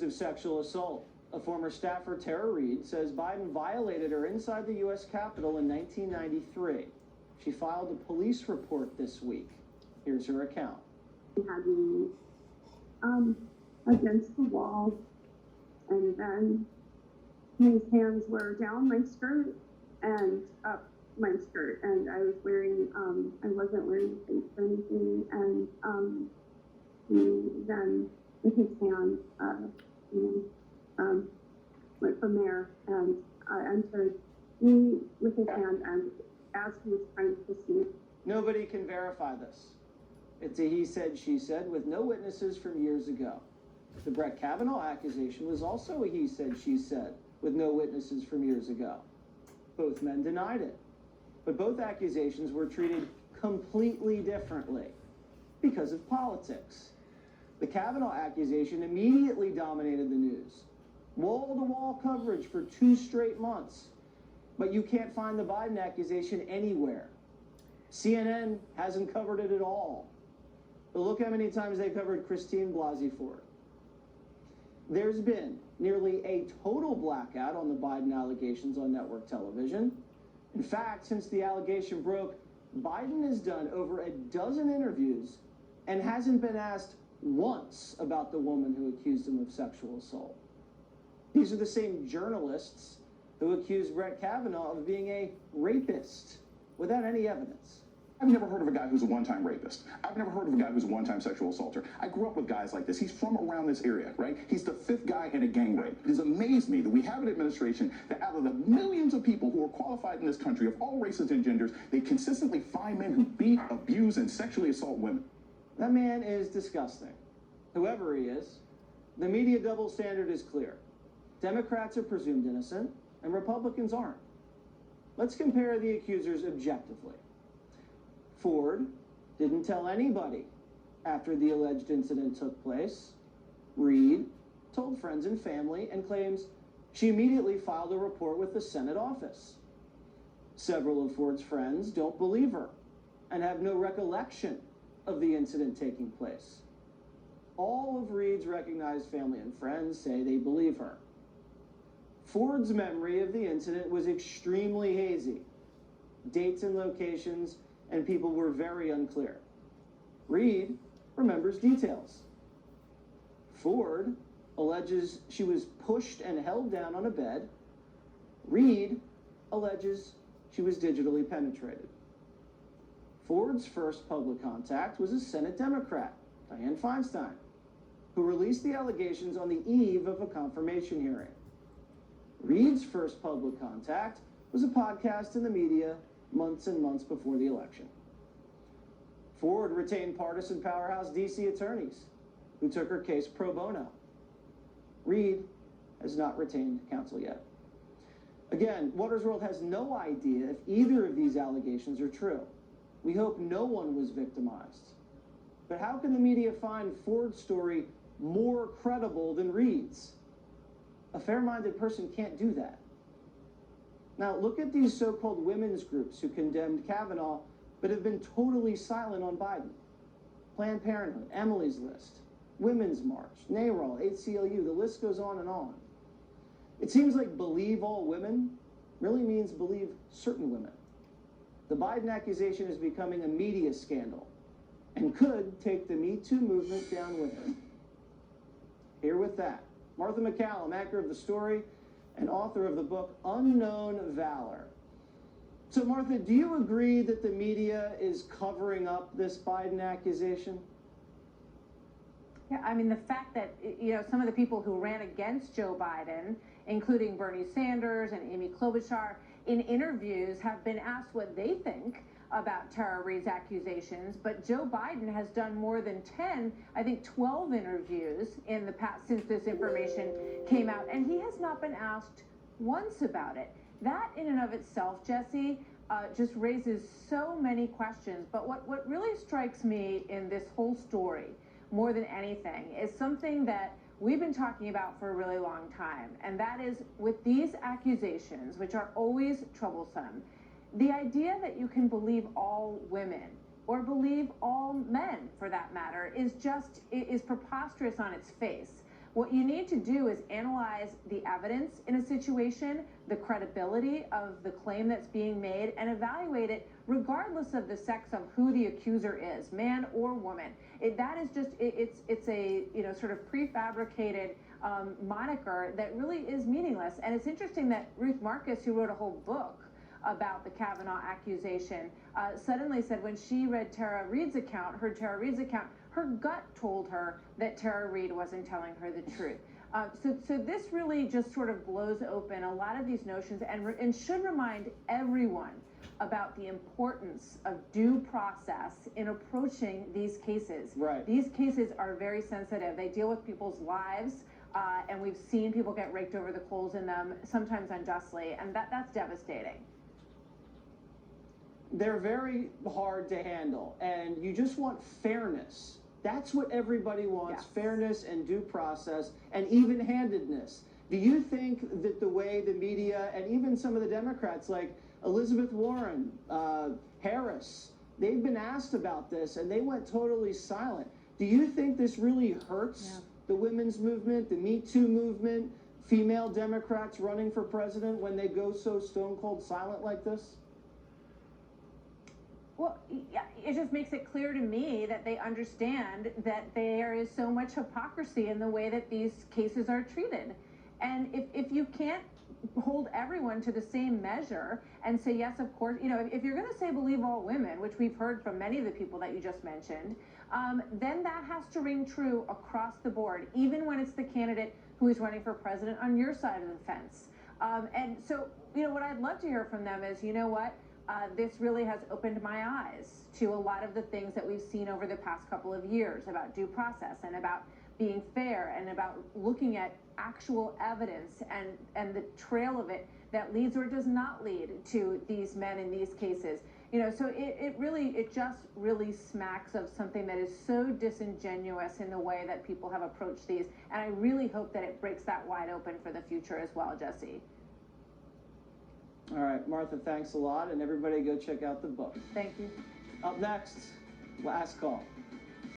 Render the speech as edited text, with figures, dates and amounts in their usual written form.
of sexual assault. A former staffer, Tara Reid, says Biden violated her inside the U.S. Capitol in 1993. She filed a police report this week. Here's her account. He had me against the wall, and then his hands were down my skirt and up my skirt, and I was wearing, I wasn't wearing face or anything, and he then, with his hand, went from there and entered me with his hand, and as he was trying to kiss me. Nobody can verify this. It's a he said, she said, with no witnesses from years ago. The Brett Kavanaugh accusation was also a he said, she said, with no witnesses from years ago. Both men denied it. But both accusations were treated completely differently because of politics. The Kavanaugh accusation immediately dominated the news. Wall-to-wall coverage for 2 straight months. But you can't find the Biden accusation anywhere. CNN hasn't covered it at all. But look how many times they covered Christine Blasey Ford. There's been nearly a total blackout on the Biden allegations on network television. In fact, since the allegation broke, Biden has done over a dozen interviews and hasn't been asked once about the woman who accused him of sexual assault. These are the same journalists who accused Brett Kavanaugh of being a rapist without any evidence. I've never heard of a guy who's a one-time rapist. I've never heard of a guy who's a one-time sexual assaulter. I grew up with guys like this. He's from around this area, right? He's the 5th guy in a gang rape. It has amazed me that we have an administration that out of the millions of people who are qualified in this country of all races and genders, they consistently find men who beat, abuse, and sexually assault women. That man is disgusting. Whoever he is, the media double standard is clear. Democrats are presumed innocent, and Republicans aren't. Let's compare the accusers objectively. Ford didn't tell anybody after the alleged incident took place. Reid told friends and family and claims she immediately filed a report with the Senate office. Several of Ford's friends don't believe her and have no recollection of the incident taking place. All of Reid's recognized family and friends say they believe her. Ford's memory of the incident was extremely hazy. Dates and locations and people were very unclear. Reid remembers details. Ford alleges she was pushed and held down on a bed. Reid alleges she was digitally penetrated. Ford's first public contact was a Senate Democrat, Dianne Feinstein, who released the allegations on the eve of a confirmation hearing. Reid's first public contact was a podcast in the media months and months before the election. Ford retained partisan powerhouse D.C. attorneys who took her case pro bono. Reid has not retained counsel yet. Again, Watters World has no idea if either of these allegations are true. We hope no one was victimized. But how can the media find Ford's story more credible than Reid's? A fair-minded person can't do that. Now, look at these so-called women's groups who condemned Kavanaugh but have been totally silent on Biden. Planned Parenthood, Emily's List, Women's March, NARAL, ACLU, the list goes on and on. It seems like believe all women really means believe certain women. The Biden accusation is becoming a media scandal and could take the Me Too movement down with it. Here with that, Martha Macallum, anchor of The Story and author of the book Unknown Valor. So Martha, do you agree that the media is covering up this Biden accusation? Yeah, I mean, the fact that, some of the people who ran against Joe Biden, including Bernie Sanders and Amy Klobuchar, in interviews have been asked what they think about Tara Reid's accusations, but Joe Biden has done more than 10, I think 12 interviews in the past since this information came out, and he has not been asked once about it. That in and of itself, Jesse, just raises so many questions. But what really strikes me in this whole story, more than anything, is something that we've been talking about for a really long time, and that is with these accusations, which are always troublesome, the idea that you can believe all women or believe all men, for that matter, is preposterous on its face. What you need to do is analyze the evidence in a situation, the credibility of the claim that's being made, and evaluate it regardless of the sex of who the accuser is, man or woman. That is just, it's a, sort of prefabricated moniker that really is meaningless. And it's interesting that Ruth Marcus, who wrote a whole book about the Kavanaugh accusation, suddenly said when she read Tara Reade's account, her gut told her that Tara Reade wasn't telling her the truth. So this really just sort of blows open a lot of these notions and should remind everyone about the importance of due process in approaching these cases. Right. These cases are very sensitive. They deal with people's lives, and we've seen people get raked over the coals in them, sometimes unjustly, and that's devastating. They're very hard to handle, and you just want fairness. That's what everybody wants, Yes. fairness and due process and even-handedness. Do you think that the way the media and even some of the Democrats like Elizabeth Warren, Harris, they've been asked about this and they went totally silent. Do you think this really hurts the women's movement, the Me Too movement, female Democrats running for president when they go so stone cold silent like this? Well, yeah, it just makes it clear to me that they understand that there is so much hypocrisy in the way that these cases are treated. And if you can't hold everyone to the same measure and say, yes, of course, if you're going to say believe all women, which we've heard from many of the people that you just mentioned, then that has to ring true across the board, even when it's the candidate who is running for president on your side of the fence. And so, what I'd love to hear from them is, this really has opened my eyes to a lot of the things that we've seen over the past couple of years about due process and about being fair and about looking at actual evidence and the trail of it that leads or does not lead to these men in these cases. So it just really smacks of something that is so disingenuous in the way that people have approached these. And I really hope that it breaks that wide open for the future as well, Jesse. All right, Martha, thanks a lot, and everybody go check out the book. Thank you. Up next, last call.